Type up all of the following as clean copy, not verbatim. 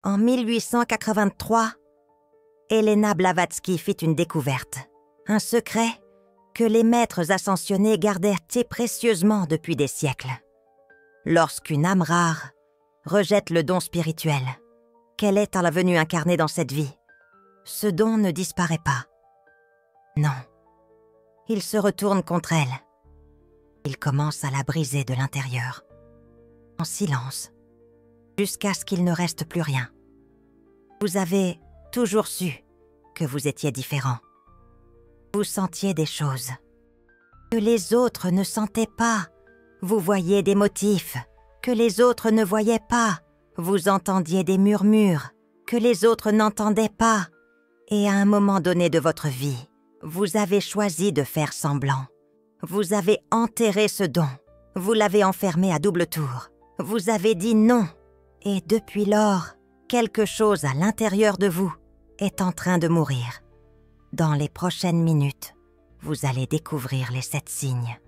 En 1883, Elena Blavatsky fit une découverte, un secret que les maîtres ascensionnés gardèrent précieusement depuis des siècles. Lorsqu'une âme rare rejette le don spirituel qu'elle est à la venue incarnée dans cette vie, ce don ne disparaît pas. Non, il se retourne contre elle. Il commence à la briser de l'intérieur, en silence, jusqu'à ce qu'il ne reste plus rien. Vous avez toujours su que vous étiez différent. Vous sentiez des choses que les autres ne sentaient pas. Vous voyiez des motifs que les autres ne voyaient pas. Vous entendiez des murmures que les autres n'entendaient pas. Et à un moment donné de votre vie, vous avez choisi de faire semblant. Vous avez enterré ce don. Vous l'avez enfermé à double tour. Vous avez dit non. Et depuis lors, quelque chose à l'intérieur de vous est en train de mourir. Dans les prochaines minutes, vous allez découvrir les 7 signes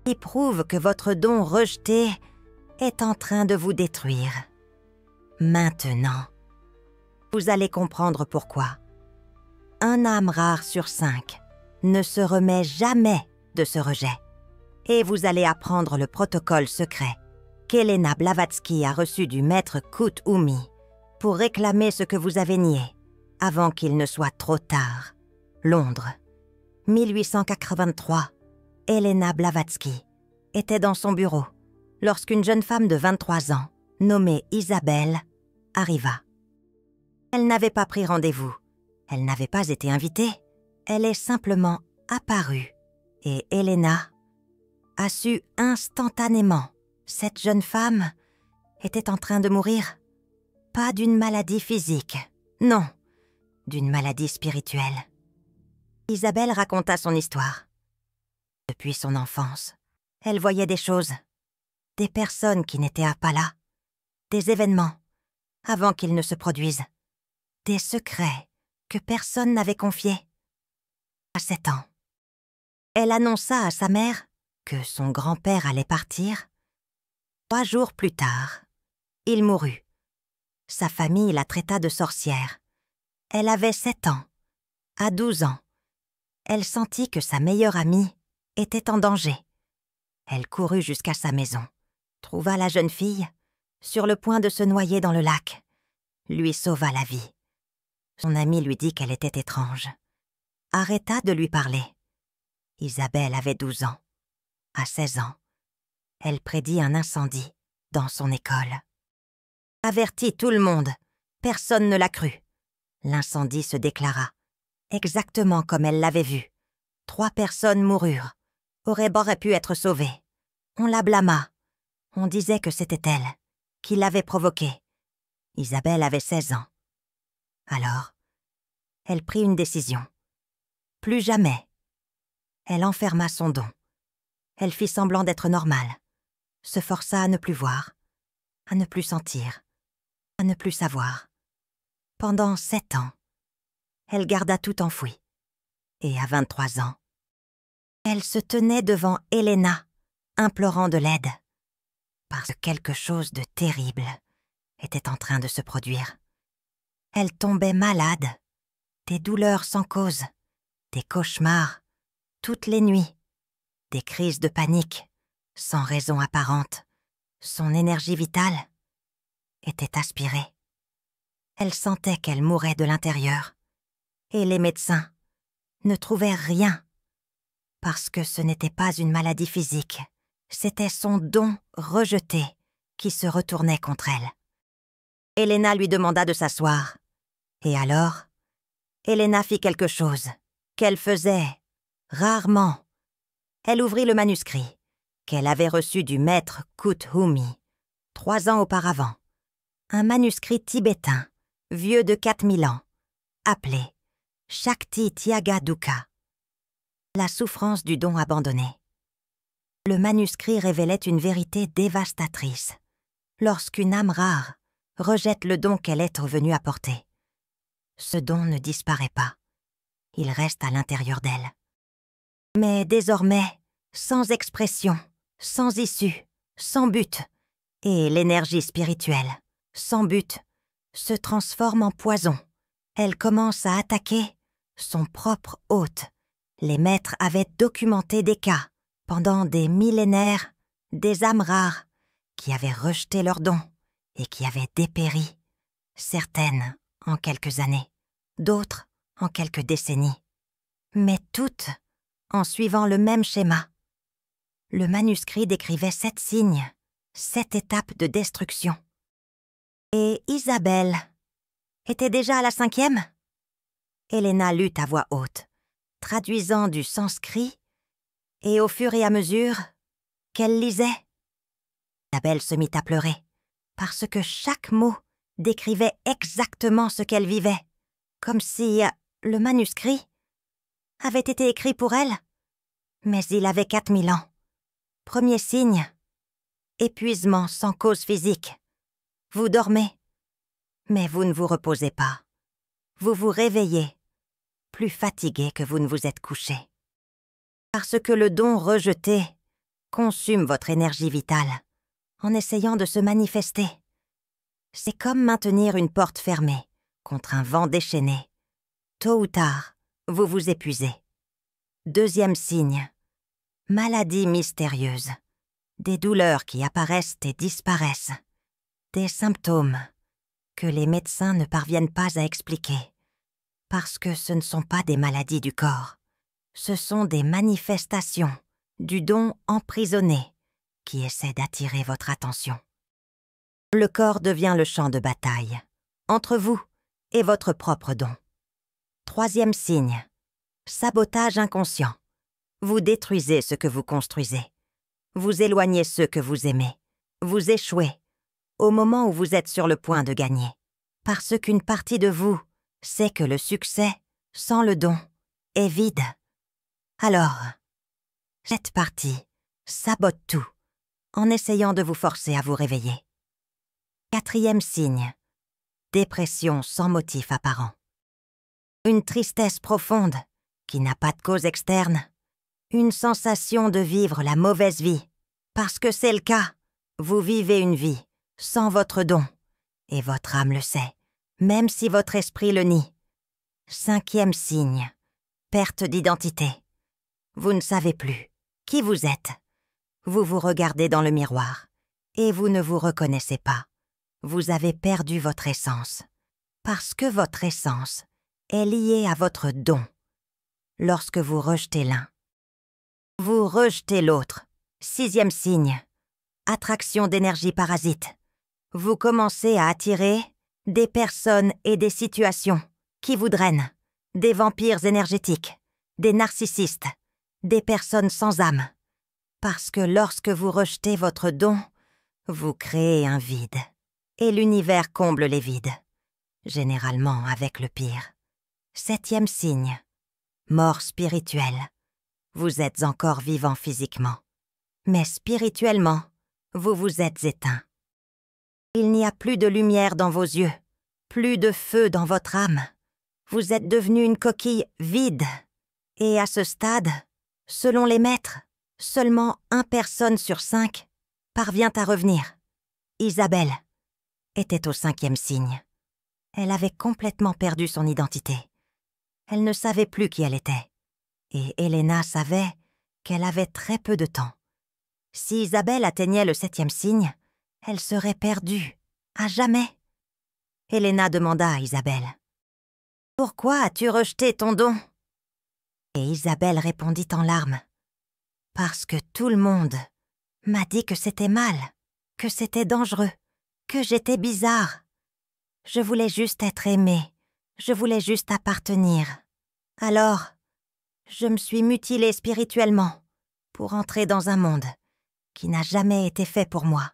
qui prouvent que votre don rejeté est en train de vous détruire. Maintenant, vous allez comprendre pourquoi. Un âme rare sur 5 ne se remet jamais de ce rejet. Et vous allez apprendre le protocole secret qu'Elena Blavatsky a reçu du maître Kuthumi pour réclamer ce que vous avez nié avant qu'il ne soit trop tard. Londres, 1883. Elena Blavatsky était dans son bureau lorsqu'une jeune femme de 23 ans, nommée Isabelle, arriva. Elle n'avait pas pris rendez-vous. Elle n'avait pas été invitée. Elle est simplement apparue. Et Elena a su instantanément. Cette jeune femme était en train de mourir. Pas d'une maladie physique, non, d'une maladie spirituelle. Isabelle raconta son histoire. Depuis son enfance, elle voyait des choses, des personnes qui n'étaient pas là, des événements avant qu'ils ne se produisent, des secrets que personne n'avait confiés. À 7 ans, elle annonça à sa mère que son grand-père allait partir. 3 jours plus tard, il mourut. Sa famille la traita de sorcière. Elle avait 7 ans. À 12 ans, elle sentit que sa meilleure amie était en danger. Elle courut jusqu'à sa maison, trouva la jeune fille sur le point de se noyer dans le lac, lui sauva la vie. Son amie lui dit qu'elle était étrange. Arrêta de lui parler. Isabelle avait 12 ans. À 16 ans, elle prédit un incendie dans son école. Avertit tout le monde, personne ne l'a cru. L'incendie se déclara, exactement comme elle l'avait vu. 3 personnes moururent, auraient pu être sauvées. On la blâma. On disait que c'était elle, qui l'avait provoqué. Isabelle avait 16 ans. Alors, elle prit une décision. Plus jamais. Elle enferma son don. Elle fit semblant d'être normale, se força à ne plus voir, à ne plus sentir, à ne plus savoir. Pendant 7 ans, elle garda tout enfoui. Et à 23 ans, elle se tenait devant Elena, implorant de l'aide, parce que quelque chose de terrible était en train de se produire. Elle tombait malade, des douleurs sans cause, des cauchemars, toutes les nuits, des crises de panique, sans raison apparente. Son énergie vitale était aspirée. Elle sentait qu'elle mourait de l'intérieur, et les médecins ne trouvaient rien, parce que ce n'était pas une maladie physique, c'était son don rejeté qui se retournait contre elle. Elena lui demanda de s'asseoir, et alors, Elena fit quelque chose qu'elle faisait rarement. Elle ouvrit le manuscrit qu'elle avait reçu du maître Kuthumi 3 ans auparavant, un manuscrit tibétain, vieux de 4000 ans, appelé Shakti Tyaga Dukkha, la souffrance du don abandonné. Le manuscrit révélait une vérité dévastatrice. Lorsqu'une âme rare rejette le don qu'elle est revenue apporter, ce don ne disparaît pas. Il reste à l'intérieur d'elle. Mais désormais, sans expression, sans issue, sans but, et l'énergie spirituelle, sans but, se transforme en poison. Elle commence à attaquer son propre hôte. Les maîtres avaient documenté des cas, pendant des millénaires, des âmes rares qui avaient rejeté leurs dons et qui avaient dépéri, certaines en quelques années, d'autres en quelques décennies, mais toutes en suivant le même schéma. Le manuscrit décrivait 7 signes, 7 étapes de destruction. Et Isabelle était déjà à la 5e? Elena lut à voix haute, traduisant du sanskrit, et au fur et à mesure qu'elle lisait, Isabelle se mit à pleurer, parce que chaque mot décrivait exactement ce qu'elle vivait, comme si le manuscrit avait été écrit pour elle. Mais il avait 4000 ans. Premier signe, épuisement sans cause physique. Vous dormez, mais vous ne vous reposez pas. Vous vous réveillez, plus fatigué que vous ne vous êtes couché. Parce que le don rejeté consume votre énergie vitale en essayant de se manifester. C'est comme maintenir une porte fermée contre un vent déchaîné. Tôt ou tard, vous vous épuisez. Deuxième signe, maladie mystérieuse. Des douleurs qui apparaissent et disparaissent. Des symptômes que les médecins ne parviennent pas à expliquer. Parce que ce ne sont pas des maladies du corps. Ce sont des manifestations du don emprisonné qui essaie d'attirer votre attention. Le corps devient le champ de bataille, entre vous et votre propre don. Troisième signe, sabotage inconscient. Vous détruisez ce que vous construisez. Vous éloignez ceux que vous aimez. Vous échouez au moment où vous êtes sur le point de gagner. Parce qu'une partie de vous sait que le succès, sans le don, est vide. Alors, cette partie sabote tout en essayant de vous forcer à vous réveiller. Quatrième signe, dépression sans motif apparent. Une tristesse profonde qui n'a pas de cause externe. Une sensation de vivre la mauvaise vie. Parce que c'est le cas, vous vivez une vie sans votre don. Et votre âme le sait, même si votre esprit le nie. Cinquième signe, perte d'identité. Vous ne savez plus qui vous êtes. Vous vous regardez dans le miroir et vous ne vous reconnaissez pas. Vous avez perdu votre essence. Parce que votre essence est liée à votre don. Lorsque vous rejetez l'un, vous rejetez l'autre. Sixième signe, attraction d'énergie parasite. Vous commencez à attirer des personnes et des situations qui vous drainent, des vampires énergétiques, des narcissistes, des personnes sans âme. Parce que lorsque vous rejetez votre don, vous créez un vide. Et l'univers comble les vides, généralement avec le pire. Septième signe, mort spirituelle. Vous êtes encore vivant physiquement, mais spirituellement, vous vous êtes éteint. Il n'y a plus de lumière dans vos yeux, plus de feu dans votre âme. Vous êtes devenu une coquille vide. Et à ce stade, selon les maîtres, seulement 1 personne sur 5 parvient à revenir. Isabelle était au 5e signe. Elle avait complètement perdu son identité. Elle ne savait plus qui elle était. Et Elena savait qu'elle avait très peu de temps. Si Isabelle atteignait le 7e signe, elle serait perdue, à jamais. Elena demanda à Isabelle. « Pourquoi as-tu rejeté ton don ?» Et Isabelle répondit en larmes. « Parce que tout le monde m'a dit que c'était mal, que c'était dangereux, que j'étais bizarre. Je voulais juste être aimée, je voulais juste appartenir. Alors, je me suis mutilée spirituellement pour entrer dans un monde qui n'a jamais été fait pour moi. »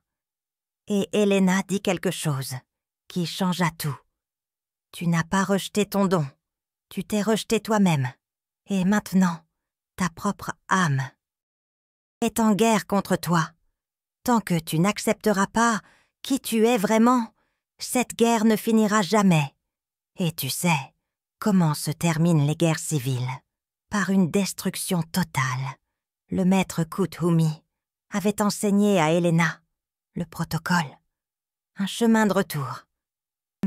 Et Elena dit quelque chose qui changea tout. « Tu n'as pas rejeté ton don, tu t'es rejeté toi-même. Et maintenant, ta propre âme est en guerre contre toi. Tant que tu n'accepteras pas qui tu es vraiment, cette guerre ne finira jamais. Et tu sais comment se terminent les guerres civiles. Par une destruction totale. Le maître Kuthumi avait enseigné à Elena le protocole, un chemin de retour.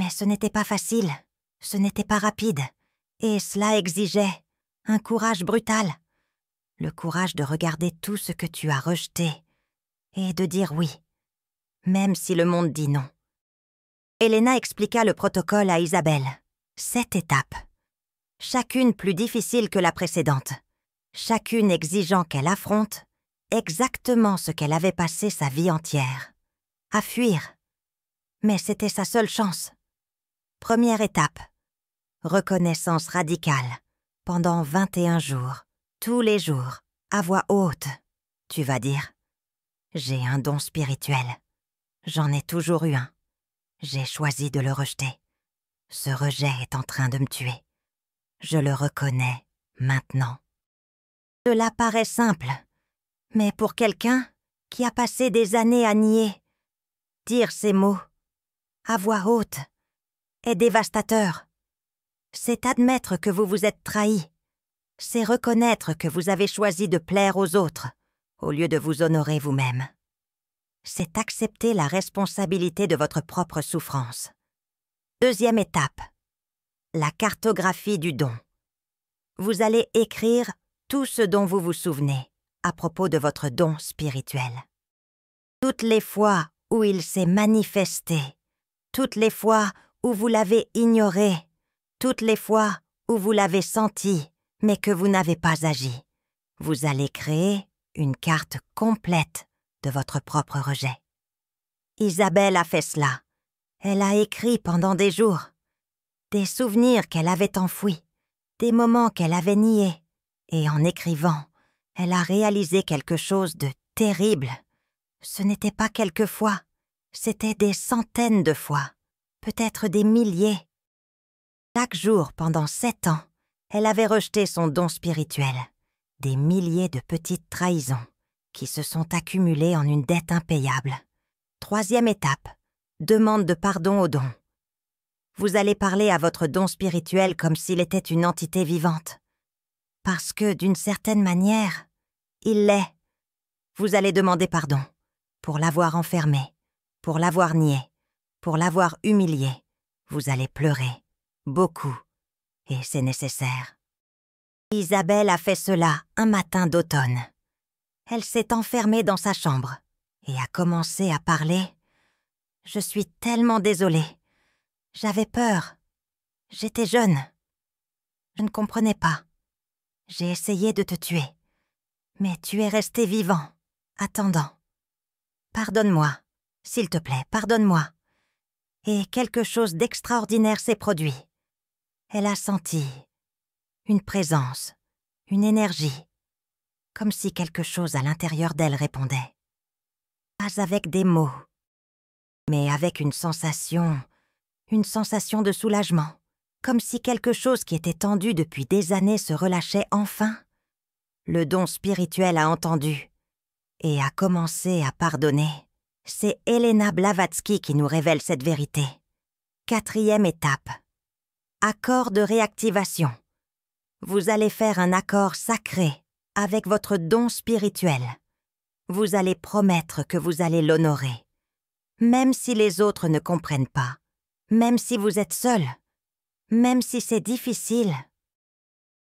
Mais ce n'était pas facile, ce n'était pas rapide, et cela exigeait un courage brutal. Le courage de regarder tout ce que tu as rejeté et de dire oui, même si le monde dit non. Elena expliqua le protocole à Isabelle. 7 étapes. Chacune plus difficile que la précédente. Chacune exigeant qu'elle affronte exactement ce qu'elle avait passé sa vie entière. À fuir. Mais c'était sa seule chance. Première étape. Reconnaissance radicale. Pendant 21 jours. Tous les jours. À voix haute. Tu vas dire. J'ai un don spirituel. J'en ai toujours eu un. J'ai choisi de le rejeter. Ce rejet est en train de me tuer. Je le reconnais maintenant. Cela paraît simple, mais pour quelqu'un qui a passé des années à nier, dire ces mots, à voix haute, est dévastateur. C'est admettre que vous vous êtes trahi. C'est reconnaître que vous avez choisi de plaire aux autres, au lieu de vous honorer vous-même. C'est accepter la responsabilité de votre propre souffrance. Deuxième étape. La cartographie du don. Vous allez écrire tout ce dont vous vous souvenez à propos de votre don spirituel. Toutes les fois où il s'est manifesté, toutes les fois où vous l'avez ignoré, toutes les fois où vous l'avez senti, mais que vous n'avez pas agi. Vous allez créer une carte complète de votre propre rejet. Isabelle a fait cela. Elle a écrit pendant des jours. Des souvenirs qu'elle avait enfouis, des moments qu'elle avait niés. Et en écrivant, elle a réalisé quelque chose de terrible. Ce n'était pas quelques fois, c'était des centaines de fois, peut-être des milliers. Chaque jour, pendant 7 ans, elle avait rejeté son don spirituel. Des milliers de petites trahisons qui se sont accumulées en une dette impayable. Troisième étape, demande de pardon au don. Vous allez parler à votre don spirituel comme s'il était une entité vivante. Parce que, d'une certaine manière, il l'est. Vous allez demander pardon pour l'avoir enfermé, pour l'avoir nié, pour l'avoir humilié. Vous allez pleurer, beaucoup, et c'est nécessaire. Isabelle a fait cela un matin d'automne. Elle s'est enfermée dans sa chambre et a commencé à parler. « Je suis tellement désolée. J'avais peur. J'étais jeune. Je ne comprenais pas. J'ai essayé de te tuer. Mais tu es resté vivant, attendant. Pardonne-moi, s'il te plaît, pardonne-moi. » Et quelque chose d'extraordinaire s'est produit. Elle a senti une présence, une énergie, comme si quelque chose à l'intérieur d'elle répondait. Pas avec des mots, mais avec une sensation de soulagement, comme si quelque chose qui était tendu depuis des années se relâchait enfin. Le don spirituel a entendu et a commencé à pardonner. C'est Elena Blavatsky qui nous révèle cette vérité. Quatrième étape. Accord de réactivation. Vous allez faire un accord sacré avec votre don spirituel. Vous allez promettre que vous allez l'honorer. Même si les autres ne comprennent pas, même si vous êtes seul, même si c'est difficile.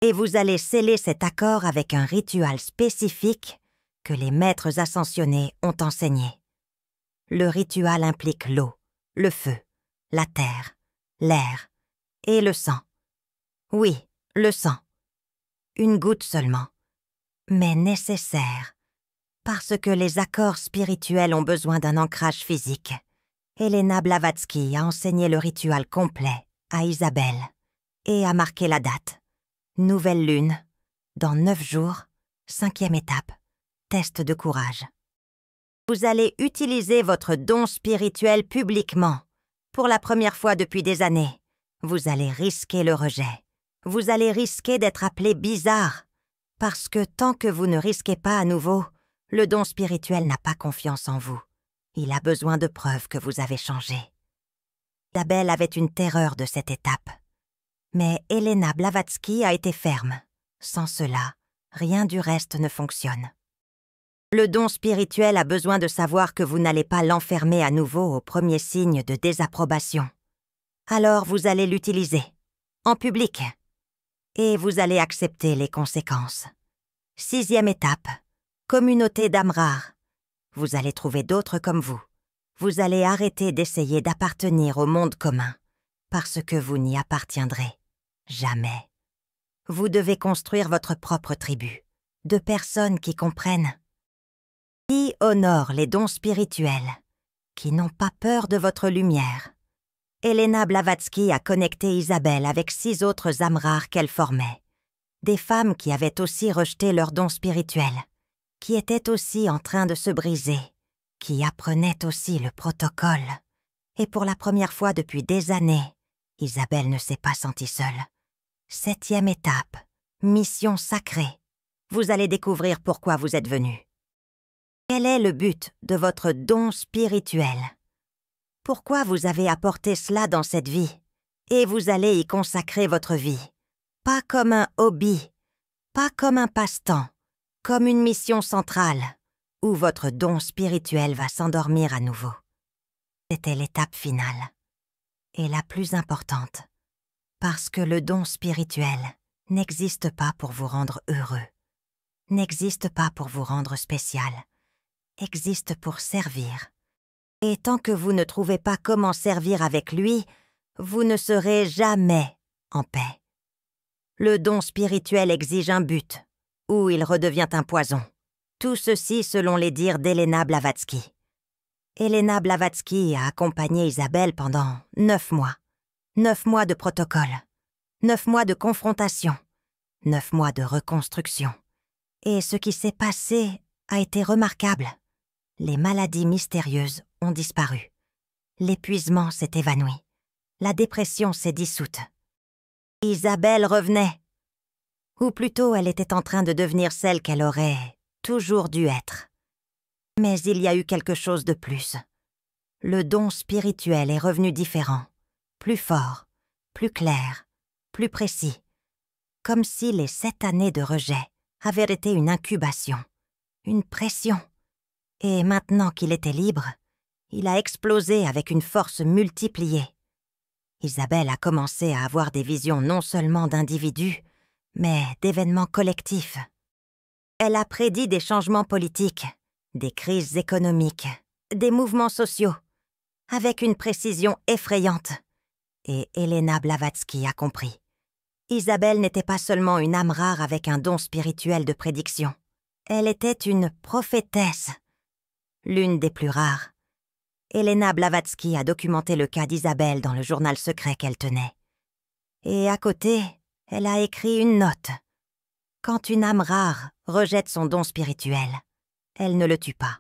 Et vous allez sceller cet accord avec un rituel spécifique que les maîtres ascensionnés ont enseigné. Le rituel implique l'eau, le feu, la terre, l'air et le sang. Oui, le sang. Une goutte seulement, mais nécessaire, parce que les accords spirituels ont besoin d'un ancrage physique. Elena Blavatsky a enseigné le rituel complet à Isabelle et a marqué la date. Nouvelle lune, dans 9 jours, 5e étape, test de courage. Vous allez utiliser votre don spirituel publiquement. Pour la première fois depuis des années, vous allez risquer le rejet. Vous allez risquer d'être appelé bizarre. Parce que tant que vous ne risquez pas à nouveau, le don spirituel n'a pas confiance en vous. Il a besoin de preuves que vous avez changé. Isabelle avait une terreur de cette étape. Mais Elena Blavatsky a été ferme. Sans cela, rien du reste ne fonctionne. Le don spirituel a besoin de savoir que vous n'allez pas l'enfermer à nouveau au premier signe de désapprobation. alors vous allez l'utiliser, en public, et vous allez accepter les conséquences. 6e étape, communauté d'âmes rares. Vous allez trouver d'autres comme vous. Vous allez arrêter d'essayer d'appartenir au monde commun, parce que vous n'y appartiendrez jamais. Vous devez construire votre propre tribu, de personnes qui comprennent, qui honorent les dons spirituels, qui n'ont pas peur de votre lumière. Elena Blavatsky a connecté Isabelle avec 6 autres âmes rares qu'elle formait, des femmes qui avaient aussi rejeté leurs dons spirituels, qui étaient aussi en train de se briser, qui apprenaient aussi le protocole. Et pour la première fois depuis des années, Isabelle ne s'est pas sentie seule. 7e étape, mission sacrée. Vous allez découvrir pourquoi vous êtes venu. Quel est le but de votre don spirituel? Pourquoi vous avez apporté cela dans cette vie? Et vous allez y consacrer votre vie. Pas comme un hobby, pas comme un passe-temps, comme une mission centrale, où votre don spirituel va s'endormir à nouveau. C'était l'étape finale, et la plus importante, parce que le don spirituel n'existe pas pour vous rendre heureux, n'existe pas pour vous rendre spécial, existe pour servir. Et tant que vous ne trouvez pas comment servir avec lui, vous ne serez jamais en paix. Le don spirituel exige un but, ou il redevient un poison. Tout ceci selon les dires d'Elena Blavatsky. Elena Blavatsky a accompagné Isabelle pendant 9 mois. 9 mois de protocole, 9 mois de confrontation, 9 mois de reconstruction. Et ce qui s'est passé a été remarquable. Les maladies mystérieuses ont disparu. L'épuisement s'est évanoui. La dépression s'est dissoute. Isabelle revenait. Ou plutôt, elle était en train de devenir celle qu'elle aurait toujours dû être. Mais il y a eu quelque chose de plus. Le don spirituel est revenu différent, plus fort, plus clair, plus précis. Comme si les 7 années de rejet avaient été une incubation, une pression. Et maintenant qu'il était libre, il a explosé avec une force multipliée. Isabelle a commencé à avoir des visions non seulement d'individus, mais d'événements collectifs. Elle a prédit des changements politiques, des crises économiques, des mouvements sociaux, avec une précision effrayante. Et Elena Blavatsky a compris. Isabelle n'était pas seulement une âme rare avec un don spirituel de prédiction. Elle était une prophétesse, l'une des plus rares. Elena Blavatsky a documenté le cas d'Isabelle dans le journal secret qu'elle tenait. Et à côté, elle a écrit une note. Quand une âme rare rejette son don spirituel, elle ne le tue pas.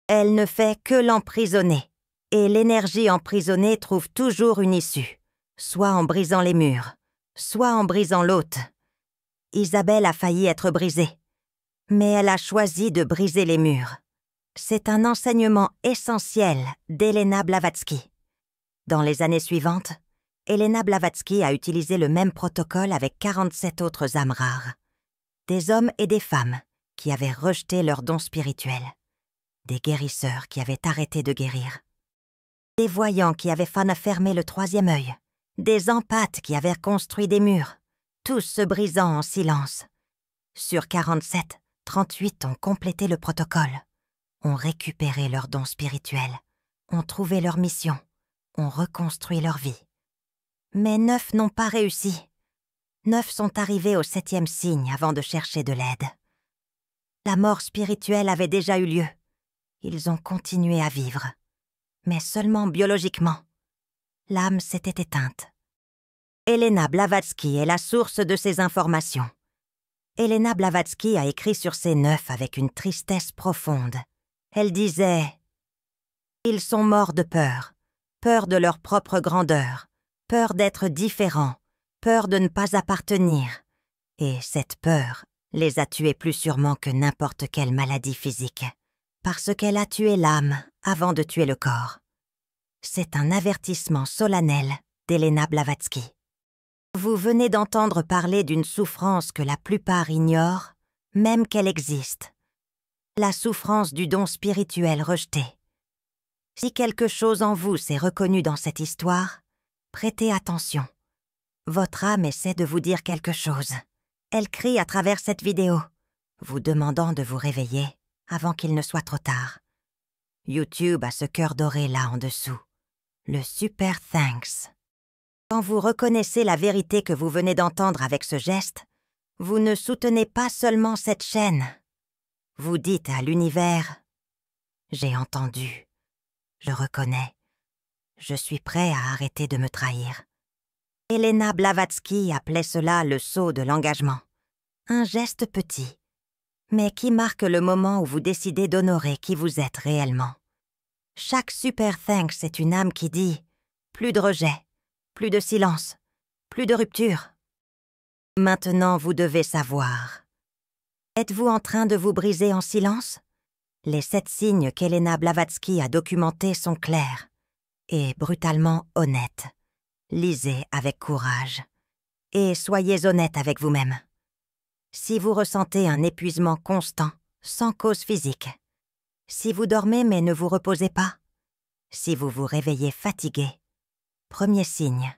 Elle ne fait que l'emprisonner. Et l'énergie emprisonnée trouve toujours une issue, soit en brisant les murs, soit en brisant l'hôte. Isabelle a failli être brisée, mais elle a choisi de briser les murs. C'est un enseignement essentiel d'Elena Blavatsky. Dans les années suivantes, Elena Blavatsky a utilisé le même protocole avec 47 autres âmes rares. Des hommes et des femmes qui avaient rejeté leur don spirituel. Des guérisseurs qui avaient arrêté de guérir. Des voyants qui avaient fermé le 3e œil. Des empathes qui avaient construit des murs. Tous se brisant en silence. Sur 47, 38 ont complété le protocole. Ont récupéré leur don spirituel, ont trouvé leur mission, ont reconstruit leur vie. Mais 9 n'ont pas réussi. 9 sont arrivés au 7e signe avant de chercher de l'aide. La mort spirituelle avait déjà eu lieu. Ils ont continué à vivre, mais seulement biologiquement. L'âme s'était éteinte. Elena Blavatsky est la source de ces informations. Elena Blavatsky a écrit sur ces 9 avec une tristesse profonde. Elle disait « Ils sont morts de peur, peur de leur propre grandeur, peur d'être différents, peur de ne pas appartenir. Et cette peur les a tués plus sûrement que n'importe quelle maladie physique, parce qu'elle a tué l'âme avant de tuer le corps. » C'est un avertissement solennel d'Elena Blavatsky. Vous venez d'entendre parler d'une souffrance que la plupart ignorent, même qu'elle existe. La souffrance du don spirituel rejeté. Si quelque chose en vous s'est reconnu dans cette histoire, Prêtez attention. Votre âme essaie de vous dire quelque chose. Elle crie à travers cette vidéo, vous demandant de vous réveiller avant qu'il ne soit trop tard. YouTube a ce cœur doré là en dessous. Le super thanks. Quand vous reconnaissez la vérité que vous venez d'entendre avec ce geste, vous ne soutenez pas seulement cette chaîne. Vous dites à l'univers « J'ai entendu, je reconnais, je suis prêt à arrêter de me trahir ». Elena Blavatsky appelait cela le saut de l'engagement. Un geste petit, mais qui marque le moment où vous décidez d'honorer qui vous êtes réellement. Chaque super thanks est une âme qui dit « Plus de rejet, plus de silence, plus de rupture ». Maintenant, vous devez savoir. Êtes-vous en train de vous briser en silence? Les 7 signes qu'Elena Blavatsky a documentés sont clairs et brutalement honnêtes. Lisez avec courage et soyez honnête avec vous-même. Si vous ressentez un épuisement constant, sans cause physique, si vous dormez mais ne vous reposez pas, si vous vous réveillez fatigué, premier signe,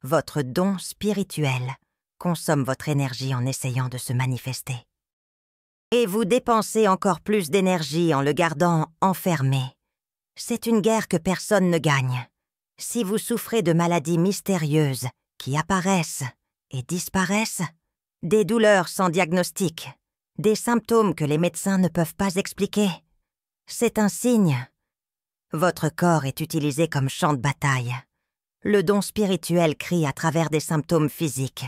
votre don spirituel consomme votre énergie en essayant de se manifester. Et vous dépensez encore plus d'énergie en le gardant enfermé. C'est une guerre que personne ne gagne. Si vous souffrez de maladies mystérieuses qui apparaissent et disparaissent, des douleurs sans diagnostic, des symptômes que les médecins ne peuvent pas expliquer, c'est un signe. Votre corps est utilisé comme champ de bataille. Le don spirituel crie à travers des symptômes physiques,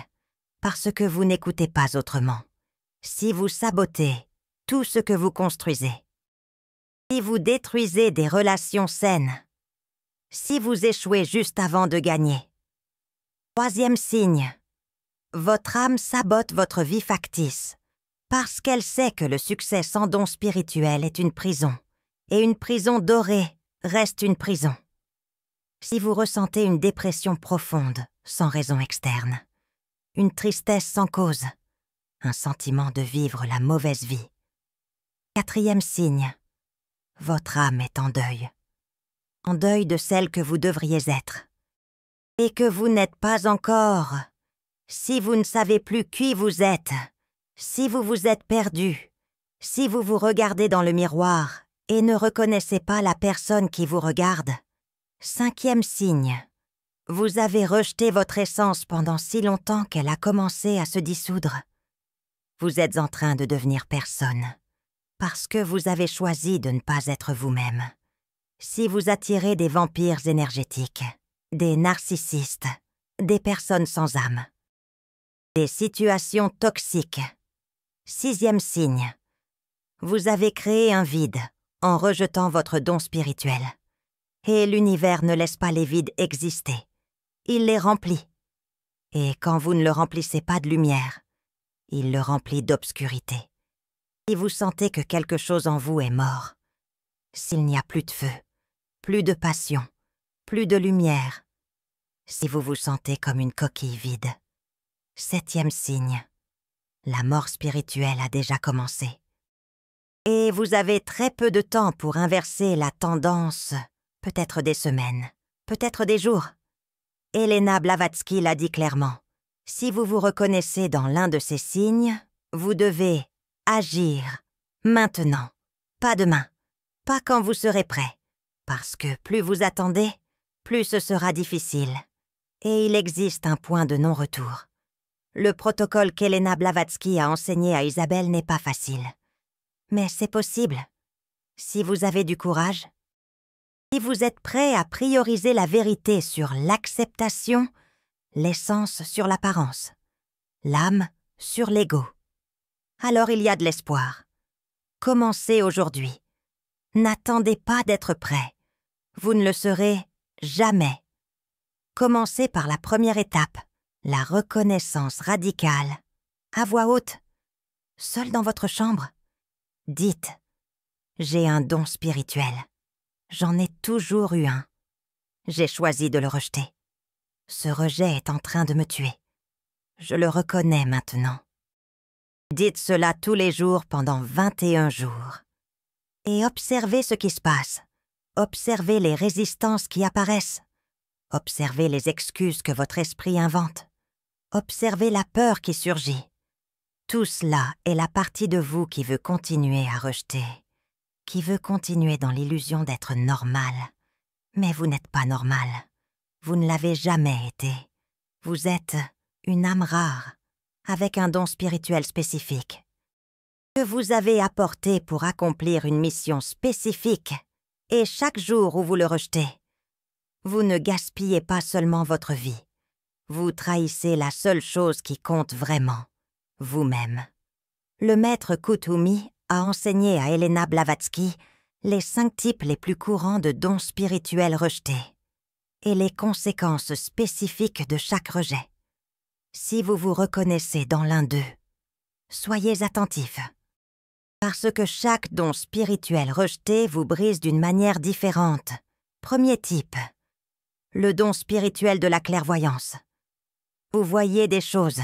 parce que vous n'écoutez pas autrement. Si vous sabotez tout ce que vous construisez, si vous détruisez des relations saines, si vous échouez juste avant de gagner. Troisième signe, votre âme sabote votre vie factice, parce qu'elle sait que le succès sans don spirituel est une prison, et une prison dorée reste une prison. Si vous ressentez une dépression profonde, sans raison externe, une tristesse sans cause, un sentiment de vivre la mauvaise vie. Quatrième signe, votre âme est en deuil de celle que vous devriez être, et que vous n'êtes pas encore. Si vous ne savez plus qui vous êtes, si vous vous êtes perdu, si vous vous regardez dans le miroir et ne reconnaissez pas la personne qui vous regarde. Cinquième signe, vous avez rejeté votre essence pendant si longtemps qu'elle a commencé à se dissoudre. Vous êtes en train de devenir personne, parce que vous avez choisi de ne pas être vous-même. Si vous attirez des vampires énergétiques, des narcissistes, des personnes sans âme, des situations toxiques. Sixième signe, vous avez créé un vide en rejetant votre don spirituel. Et l'univers ne laisse pas les vides exister. Il les remplit. Et quand vous ne le remplissez pas de lumière, il le remplit d'obscurité. Si vous sentez que quelque chose en vous est mort, s'il n'y a plus de feu, plus de passion, plus de lumière, si vous vous sentez comme une coquille vide. Septième signe, la mort spirituelle a déjà commencé. Et vous avez très peu de temps pour inverser la tendance, peut-être des semaines, peut-être des jours. Elena Blavatsky l'a dit clairement. Si vous vous reconnaissez dans l'un de ces signes, vous devez agir maintenant, pas demain, pas quand vous serez prêt, parce que plus vous attendez, plus ce sera difficile. Et il existe un point de non-retour. Le protocole qu'Elena Blavatsky a enseigné à Isabelle n'est pas facile. Mais c'est possible, si vous avez du courage. Si vous êtes prêt à prioriser la vérité sur l'acceptation, l'essence sur l'apparence, l'âme sur l'ego, alors il y a de l'espoir. Commencez aujourd'hui. N'attendez pas d'être prêt. Vous ne le serez jamais. Commencez par la première étape, la reconnaissance radicale, à voix haute, seul dans votre chambre. Dites, j'ai un don spirituel. J'en ai toujours eu un. J'ai choisi de le rejeter. Ce rejet est en train de me tuer. Je le reconnais maintenant. Dites cela tous les jours pendant 21 jours. Et observez ce qui se passe. Observez les résistances qui apparaissent. Observez les excuses que votre esprit invente. Observez la peur qui surgit. Tout cela est la partie de vous qui veut continuer à rejeter, qui veut continuer dans l'illusion d'être normal. Mais vous n'êtes pas normal. Vous ne l'avez jamais été. Vous êtes une âme rare, avec un don spirituel spécifique, que vous avez apporté pour accomplir une mission spécifique, et chaque jour où vous le rejetez, vous ne gaspillez pas seulement votre vie, vous trahissez la seule chose qui compte vraiment, vous-même. Le maître Kuthumi a enseigné à Elena Blavatsky les 5 types les plus courants de dons spirituels rejetés et les conséquences spécifiques de chaque rejet. Si vous vous reconnaissez dans l'un d'eux, soyez attentifs, parce que chaque don spirituel rejeté vous brise d'une manière différente. Premier type, le don spirituel de la clairvoyance. Vous voyez des choses,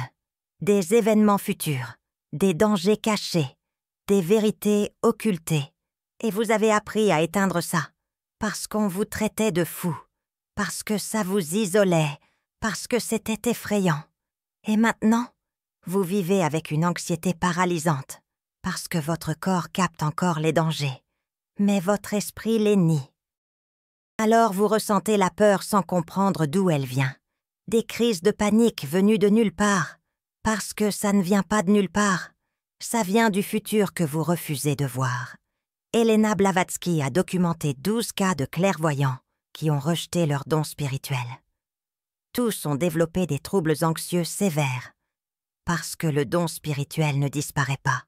des événements futurs, des dangers cachés, des vérités occultées, et vous avez appris à éteindre ça, parce qu'on vous traitait de fou, parce que ça vous isolait, parce que c'était effrayant. Et maintenant, vous vivez avec une anxiété paralysante, parce que votre corps capte encore les dangers, mais votre esprit les nie. Alors vous ressentez la peur sans comprendre d'où elle vient. Des crises de panique venues de nulle part, parce que ça ne vient pas de nulle part. Ça vient du futur que vous refusez de voir. Elena Blavatsky a documenté 12 cas de clairvoyants qui ont rejeté leur don spirituel. Tous ont développé des troubles anxieux sévères, parce que le don spirituel ne disparaît pas.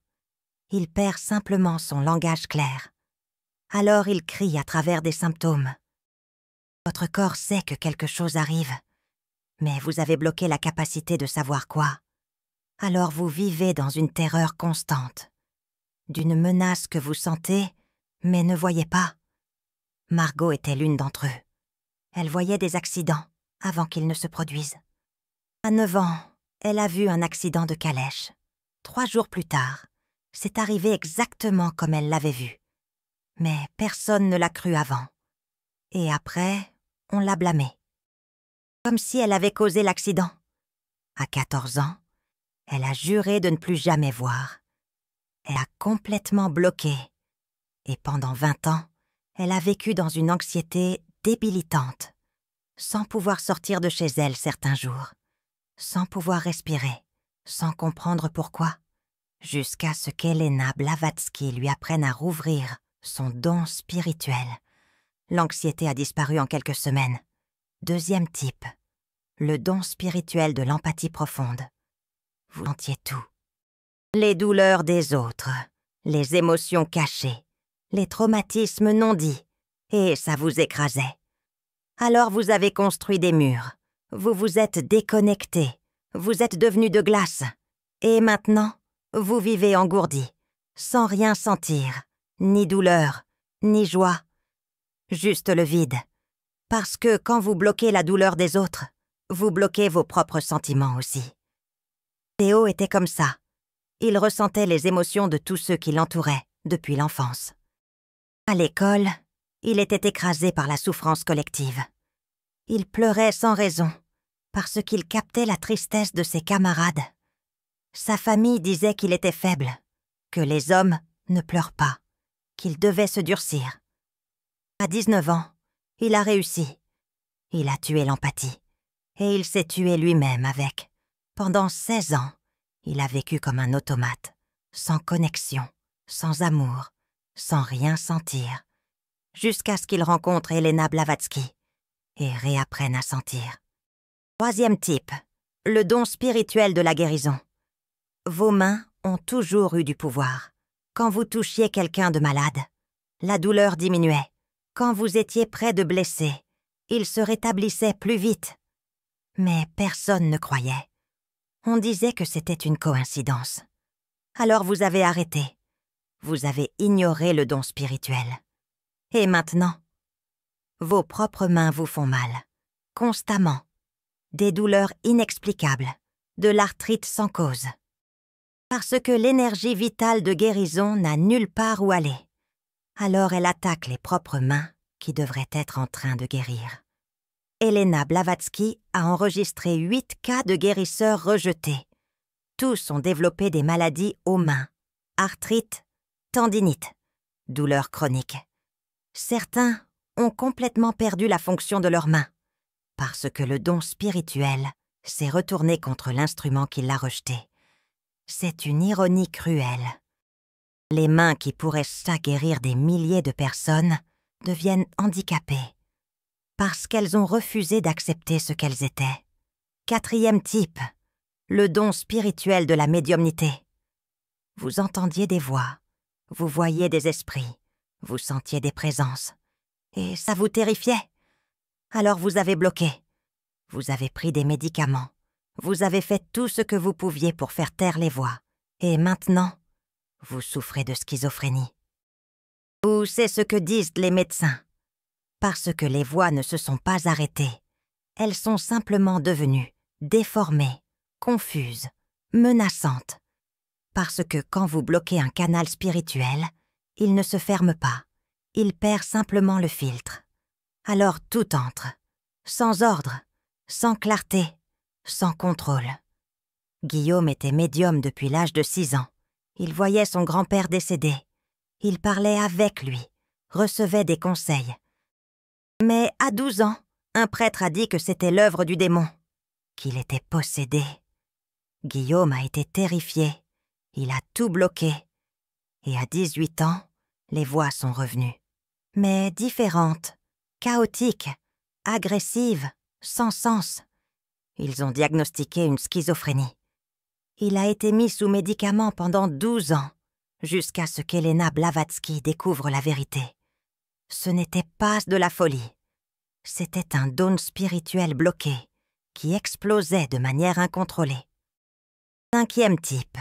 Il perd simplement son langage clair. Alors il crie à travers des symptômes. Votre corps sait que quelque chose arrive, mais vous avez bloqué la capacité de savoir quoi. Alors vous vivez dans une terreur constante, d'une menace que vous sentez, mais ne voyez pas. Margot était l'une d'entre eux. Elle voyait des accidents avant qu'ils ne se produisent. À 9 ans, elle a vu un accident de calèche. 3 jours plus tard, c'est arrivé exactement comme elle l'avait vu. Mais personne ne l'a cru avant. Et après, on l'a blâmée. Comme si elle avait causé l'accident. À 14 ans, elle a juré de ne plus jamais voir. Elle a complètement bloqué. Et pendant 20 ans, elle a vécu dans une anxiété débilitante, sans pouvoir sortir de chez elle certains jours, sans pouvoir respirer, sans comprendre pourquoi, jusqu'à ce qu'Elena Blavatsky lui apprenne à rouvrir son don spirituel. L'anxiété a disparu en quelques semaines. Deuxième type, le don spirituel de l'empathie profonde. Vous sentiez tout. Les douleurs des autres, les émotions cachées, les traumatismes non dits, et ça vous écrasait. Alors vous avez construit des murs, vous vous êtes déconnecté, vous êtes devenu de glace, et maintenant, vous vivez engourdi, sans rien sentir, ni douleur, ni joie, juste le vide. Parce que quand vous bloquez la douleur des autres, vous bloquez vos propres sentiments aussi. Théo était comme ça. Il ressentait les émotions de tous ceux qui l'entouraient depuis l'enfance. À l'école, il était écrasé par la souffrance collective. Il pleurait sans raison, parce qu'il captait la tristesse de ses camarades. Sa famille disait qu'il était faible, que les hommes ne pleurent pas, qu'il devait se durcir. À 19 ans, il a réussi. Il a tué l'empathie. Et il s'est tué lui-même avec. Pendant 16 ans, il a vécu comme un automate, sans connexion, sans amour, sans rien sentir, jusqu'à ce qu'il rencontre Elena Blavatsky et réapprenne à sentir. Troisième type, le don spirituel de la guérison. Vos mains ont toujours eu du pouvoir. Quand vous touchiez quelqu'un de malade, la douleur diminuait. Quand vous étiez près de blesser, il se rétablissait plus vite. Mais personne ne croyait. On disait que c'était une coïncidence. Alors vous avez arrêté. Vous avez ignoré le don spirituel. Et maintenant, vos propres mains vous font mal, constamment. Des douleurs inexplicables, de l'arthrite sans cause. Parce que l'énergie vitale de guérison n'a nulle part où aller. Alors elle attaque les propres mains qui devraient être en train de guérir. Elena Blavatsky a enregistré 8 cas de guérisseurs rejetés. Tous ont développé des maladies aux mains, arthrite, tendinite, douleurs chroniques. Certains ont complètement perdu la fonction de leurs mains, parce que le don spirituel s'est retourné contre l'instrument qui l'a rejeté. C'est une ironie cruelle. Les mains qui pourraient guérir des milliers de personnes deviennent handicapées, parce qu'elles ont refusé d'accepter ce qu'elles étaient. 4e type, le don spirituel de la médiumnité. Vous entendiez des voix, vous voyiez des esprits, vous sentiez des présences, et ça vous terrifiait. Alors vous avez bloqué, vous avez pris des médicaments, vous avez fait tout ce que vous pouviez pour faire taire les voix, et maintenant, vous souffrez de schizophrénie. Ou c'est ce que disent les médecins. Parce que les voix ne se sont pas arrêtées, elles sont simplement devenues déformées, confuses, menaçantes. Parce que quand vous bloquez un canal spirituel, il ne se ferme pas, il perd simplement le filtre. Alors tout entre, sans ordre, sans clarté, sans contrôle. Guillaume était médium depuis l'âge de 6 ans. Il voyait son grand-père décédé. Il parlait avec lui, recevait des conseils. Mais à 12 ans, un prêtre a dit que c'était l'œuvre du démon, qu'il était possédé. Guillaume a été terrifié. Il a tout bloqué. Et à 18 ans, les voix sont revenues. Mais différentes, chaotiques, agressives, sans sens. Ils ont diagnostiqué une schizophrénie. Il a été mis sous médicaments pendant 12 ans, jusqu'à ce qu'Elena Blavatsky découvre la vérité. Ce n'était pas de la folie. C'était un don spirituel bloqué, qui explosait de manière incontrôlée. 5e type,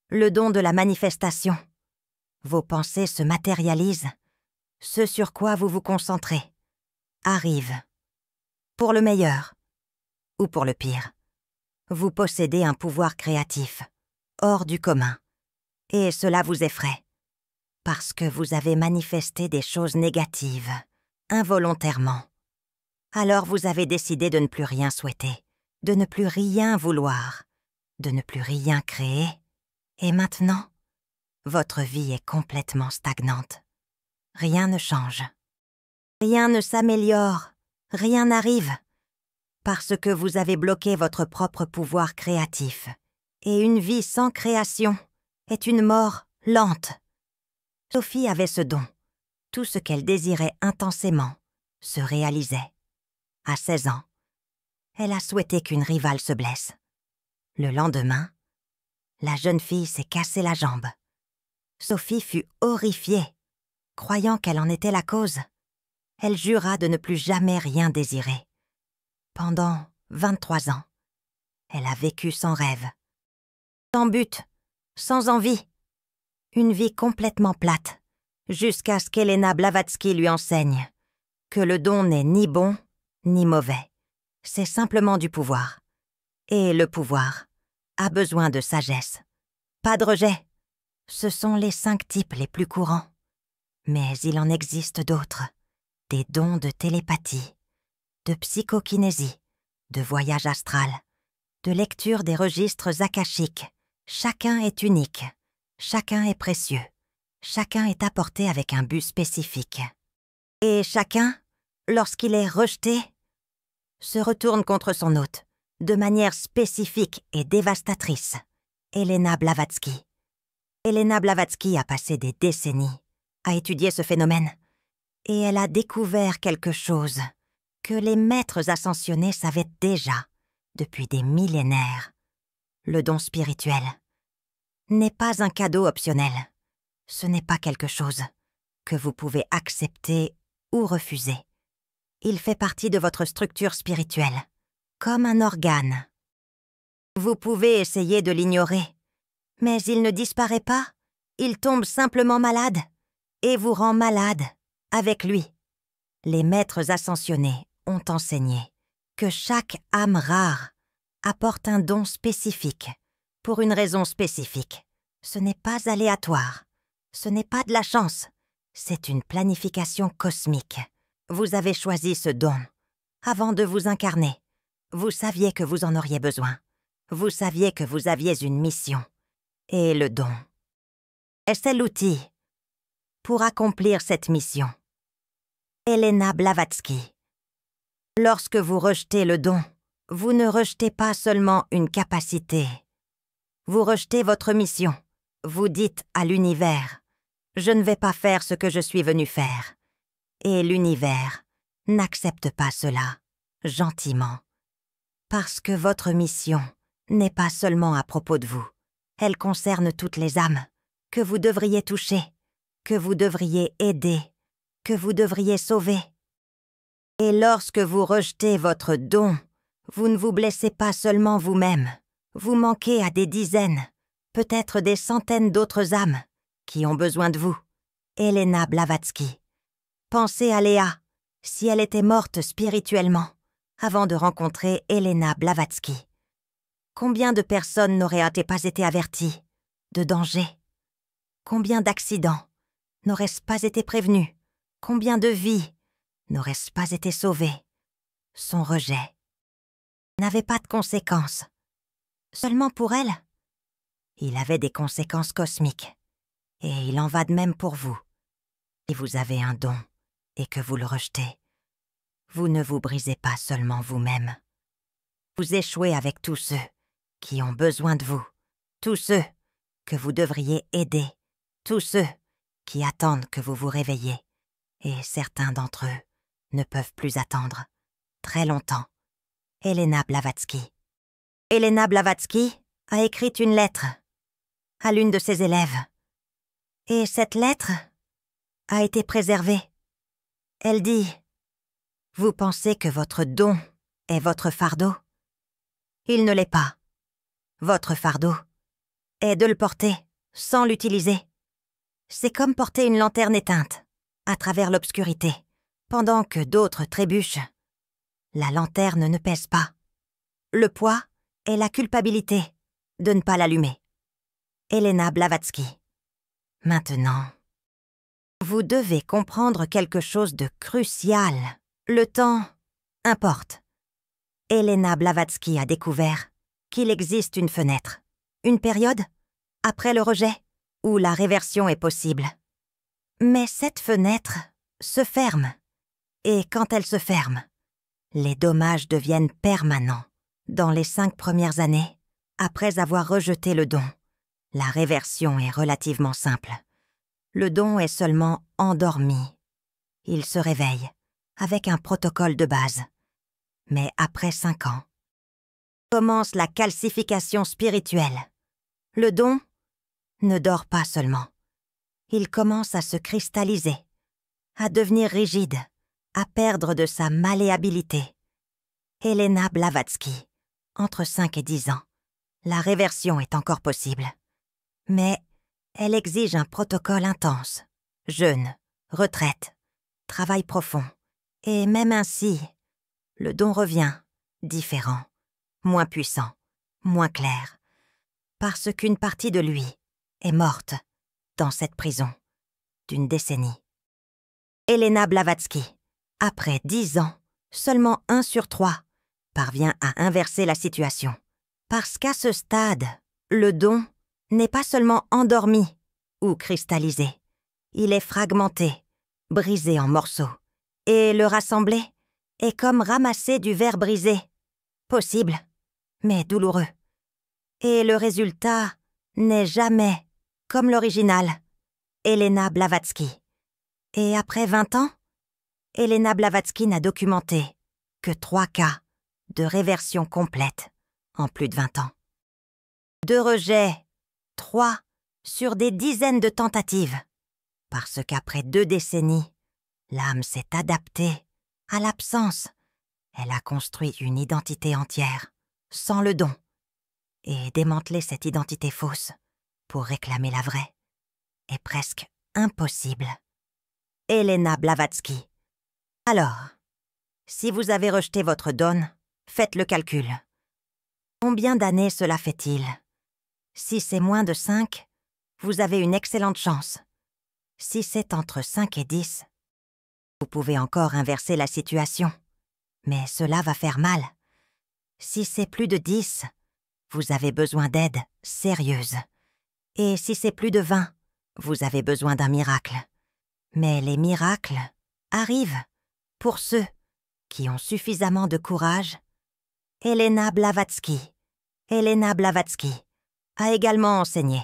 le don de la manifestation. Vos pensées se matérialisent. Ce sur quoi vous vous concentrez arrive. Pour le meilleur ou pour le pire. Vous possédez un pouvoir créatif, hors du commun. Et cela vous effraie. Parce que vous avez manifesté des choses négatives, involontairement. Alors vous avez décidé de ne plus rien souhaiter, de ne plus rien vouloir, de ne plus rien créer. Et maintenant, votre vie est complètement stagnante. Rien ne change. Rien ne s'améliore, rien n'arrive. Parce que vous avez bloqué votre propre pouvoir créatif. Et une vie sans création est une mort lente. Sophie avait ce don. Tout ce qu'elle désirait intensément se réalisait. À 16 ans, elle a souhaité qu'une rivale se blesse. Le lendemain, la jeune fille s'est cassé la jambe. Sophie fut horrifiée, croyant qu'elle en était la cause. Elle jura de ne plus jamais rien désirer. Pendant 23 ans, elle a vécu sans rêve, sans but, sans envie. Une vie complètement plate, jusqu'à ce qu'Elena Blavatsky lui enseigne que le don n'est ni bon ni mauvais. C'est simplement du pouvoir. Et le pouvoir a besoin de sagesse. Pas de rejet. Ce sont les 5 types les plus courants. Mais il en existe d'autres. Des dons de télépathie, de psychokinésie, de voyage astral, de lecture des registres akashiques. Chacun est unique. Chacun est précieux. Chacun est apporté avec un but spécifique. Et chacun, lorsqu'il est rejeté, se retourne contre son hôte, de manière spécifique et dévastatrice. Elena Blavatsky. Elena Blavatsky a passé des décennies à étudier ce phénomène. Et elle a découvert quelque chose que les maîtres ascensionnés savaient déjà depuis des millénaires. Le don spirituel n'est pas un cadeau optionnel. Ce n'est pas quelque chose que vous pouvez accepter ou refuser. Il fait partie de votre structure spirituelle, comme un organe. Vous pouvez essayer de l'ignorer, mais il ne disparaît pas, il tombe simplement malade et vous rend malade avec lui. Les maîtres ascensionnés ont enseigné que chaque âme rare apporte un don spécifique, pour une raison spécifique. Ce n'est pas aléatoire, ce n'est pas de la chance, c'est une planification cosmique. Vous avez choisi ce don, Avant de vous incarner, vous saviez que vous en auriez besoin. Vous saviez que vous aviez une mission. Et le don. Et c'est l'outil pour accomplir cette mission. Elena Blavatsky. Lorsque vous rejetez le don, vous ne rejetez pas seulement une capacité. Vous rejetez votre mission. Vous dites à l'univers, « Je ne vais pas faire ce que je suis venu faire. » Et l'univers n'accepte pas cela, gentiment. Parce que votre mission n'est pas seulement à propos de vous. Elle concerne toutes les âmes que vous devriez toucher, que vous devriez aider, que vous devriez sauver. Et lorsque vous rejetez votre don, vous ne vous blessez pas seulement vous-même. Vous manquez à des dizaines, peut-être des centaines d'autres âmes qui ont besoin de vous. Elena Blavatsky. Pensez à Léa, si elle était morte spirituellement, avant de rencontrer Elena Blavatsky. Combien de personnes n'auraient pas été averties de danger? Combien d'accidents n'auraient pas été prévenus? Combien de vies n'auraient pas été sauvées? Son rejet n'avait pas de conséquences. Seulement pour elle? Il avait des conséquences cosmiques. Et il en va de même pour vous. Si vous avez un don et que vous le rejetez, vous ne vous brisez pas seulement vous-même. Vous échouez avec tous ceux qui ont besoin de vous, tous ceux que vous devriez aider, tous ceux qui attendent que vous vous réveilliez. Et certains d'entre eux ne peuvent plus attendre très longtemps. Elena Blavatsky. Elena Blavatsky a écrit une lettre à l'une de ses élèves. Et cette lettre a été préservée. Elle dit « Vous pensez que votre don est votre fardeau? Il ne l'est pas. Votre fardeau est de le porter sans l'utiliser. C'est comme porter une lanterne éteinte à travers l'obscurité, pendant que d'autres trébuchent. La lanterne ne pèse pas. Le poids est la culpabilité de ne pas l'allumer. » Elena Blavatsky. Maintenant, vous devez comprendre quelque chose de crucial. Le temps importe. Elena Blavatsky a découvert qu'il existe une fenêtre, une période, après le rejet, où la réversion est possible. Mais cette fenêtre se ferme. Et quand elle se ferme, les dommages deviennent permanents. Dans les 5 premières années, après avoir rejeté le don, la réversion est relativement simple. Le don est seulement endormi. Il se réveille avec un protocole de base. Mais après 5 ans, commence la calcification spirituelle. Le don ne dort pas seulement. Il commence à se cristalliser, à devenir rigide, à perdre de sa malléabilité. Elena Blavatsky, entre 5 et 10 ans, la réversion est encore possible. Mais elle exige un protocole intense, jeûne, retraite, travail profond. Et même ainsi, le don revient, différent, moins puissant, moins clair, parce qu'une partie de lui est morte dans cette prison d'une décennie. Elena Blavatsky, après 10 ans, seulement 1 sur 3 parvient à inverser la situation. Parce qu'à ce stade, le don n'est pas seulement endormi ou cristallisé. Il est fragmenté, brisé en morceaux. Et le rassembler est comme ramasser du verre brisé. Possible, mais douloureux. Et le résultat n'est jamais comme l'original. Elena Blavatsky. Et après 20 ans, Elena Blavatsky n'a documenté que 3 cas de réversion complète en plus de 20 ans. 2 rejets, 3 sur des dizaines de tentatives. Parce qu'après 2 décennies, l'âme s'est adaptée à l'absence. Elle a construit une identité entière, sans le don, et démanteler cette identité fausse pour réclamer la vraie est presque impossible. Elena Blavatsky. Alors, si vous avez rejeté votre don, faites le calcul. Combien d'années cela fait-il? Si c'est moins de 5, vous avez une excellente chance. Si c'est entre 5 et 10, vous pouvez encore inverser la situation. Mais cela va faire mal. Si c'est plus de 10, vous avez besoin d'aide sérieuse. Et si c'est plus de 20, vous avez besoin d'un miracle. Mais les miracles arrivent pour ceux qui ont suffisamment de courage. Elena Blavatsky a également enseigné,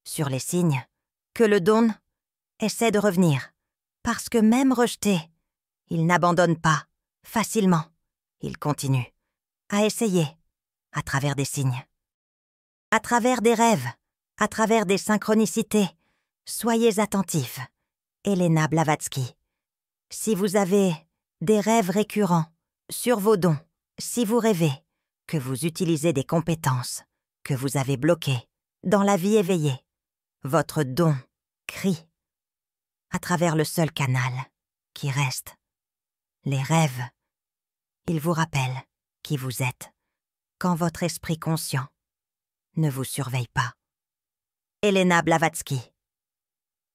sur les signes, que le don essaie de revenir, parce que même rejeté, il n'abandonne pas facilement. Il continue à essayer à travers des signes, à travers des rêves, à travers des synchronicités. Soyez attentifs, Elena Blavatsky. Si vous avez des rêves récurrents sur vos dons, si vous rêvez que vous utilisez des compétences que vous avez bloquées dans la vie éveillée, votre don crie à travers le seul canal qui reste. Les rêves, ils vous rappellent qui vous êtes quand votre esprit conscient ne vous surveille pas. Elena Blavatsky.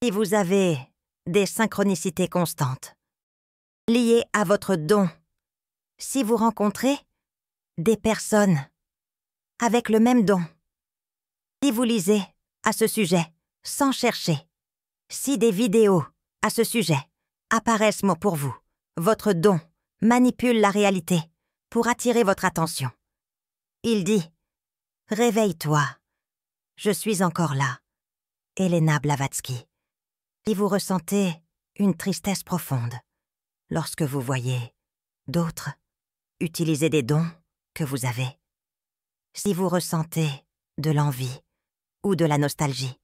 Si vous avez des synchronicités constantes liées à votre don, si vous rencontrez des personnes avec le même don, si vous lisez à ce sujet sans chercher, si des vidéos à ce sujet apparaissent pour vous, votre don manipule la réalité pour attirer votre attention. Il dit « Réveille-toi, je suis encore là. » Elena Blavatsky. Si vous ressentez une tristesse profonde lorsque vous voyez d'autres utiliser des dons que vous avez, si vous ressentez de l'envie ou de la nostalgie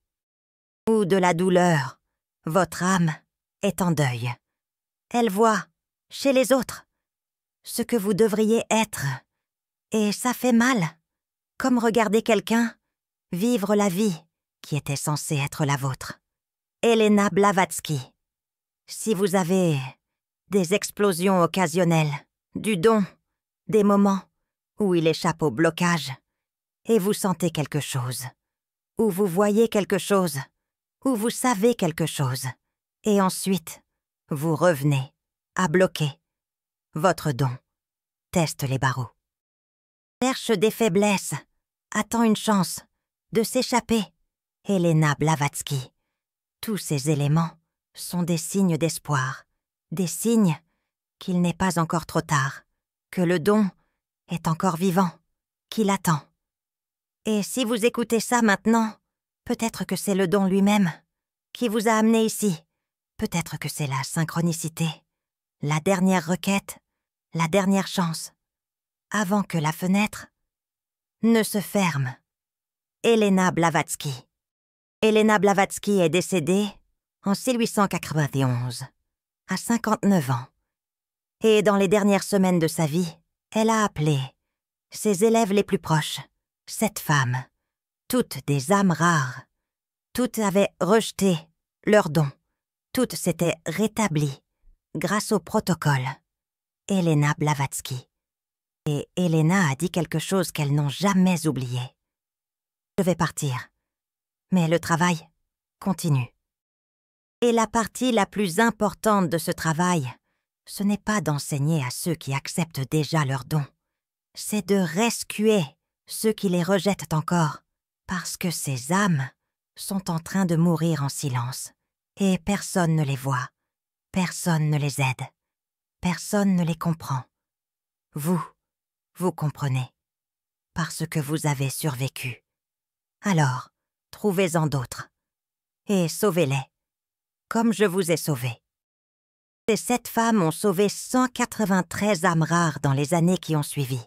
ou de la douleur, votre âme est en deuil. Elle voit chez les autres ce que vous devriez être, et ça fait mal, comme regarder quelqu'un vivre la vie qui était censée être la vôtre. Elena Blavatsky. Si vous avez des explosions occasionnelles, du don, des moments où il échappe au blocage, et vous sentez quelque chose, ou vous voyez quelque chose, ou vous savez quelque chose, et ensuite, vous revenez à bloquer votre don. Teste les barreaux. Cherche des faiblesses, attend une chance de s'échapper. Elena Blavatsky. Tous ces éléments sont des signes d'espoir, des signes qu'il n'est pas encore trop tard, que le don est encore vivant, qu'il attend. Et si vous écoutez ça maintenant, peut-être que c'est le don lui-même qui vous a amené ici. Peut-être que c'est la synchronicité, la dernière requête, la dernière chance, avant que la fenêtre ne se ferme. Elena Blavatsky. Elena Blavatsky est décédée en 1891, à 59 ans. Et dans les dernières semaines de sa vie, elle a appelé ses élèves les plus proches, 7 femmes, toutes des âmes rares. Toutes avaient rejeté leur don. Toutes s'étaient rétablies grâce au protocole. Elena Blavatsky. Et Elena a dit quelque chose qu'elles n'ont jamais oublié. Je vais partir, mais le travail continue. Et la partie la plus importante de ce travail, ce n'est pas d'enseigner à ceux qui acceptent déjà leurs dons, c'est de rescuer ceux qui les rejettent encore, parce que ces âmes sont en train de mourir en silence, et personne ne les voit, personne ne les aide, personne ne les comprend. Vous comprenez, parce que vous avez survécu. Alors, trouvez-en d'autres, et sauvez-les, comme je vous ai sauvés. Ces 7 femmes ont sauvé 193 âmes rares dans les années qui ont suivi.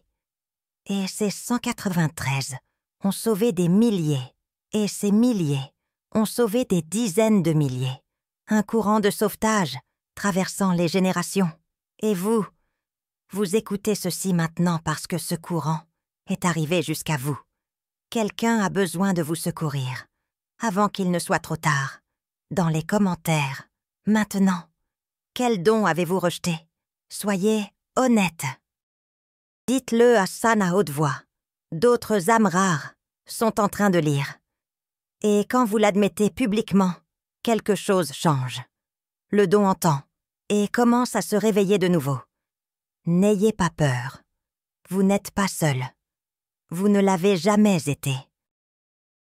Et ces 193 ont sauvé des milliers, et ces milliers ont sauvé des dizaines de milliers. Un courant de sauvetage traversant les générations. Et vous écoutez ceci maintenant parce que ce courant est arrivé jusqu'à vous. Quelqu'un a besoin de vous secourir, avant qu'il ne soit trop tard. Dans les commentaires, maintenant, quel don avez-vous rejeté? Soyez honnête. Dites-le à San à haute voix. D'autres âmes rares sont en train de lire. Et quand vous l'admettez publiquement, quelque chose change. Le don entend et commence à se réveiller de nouveau. N'ayez pas peur. Vous n'êtes pas seul. Vous ne l'avez jamais été.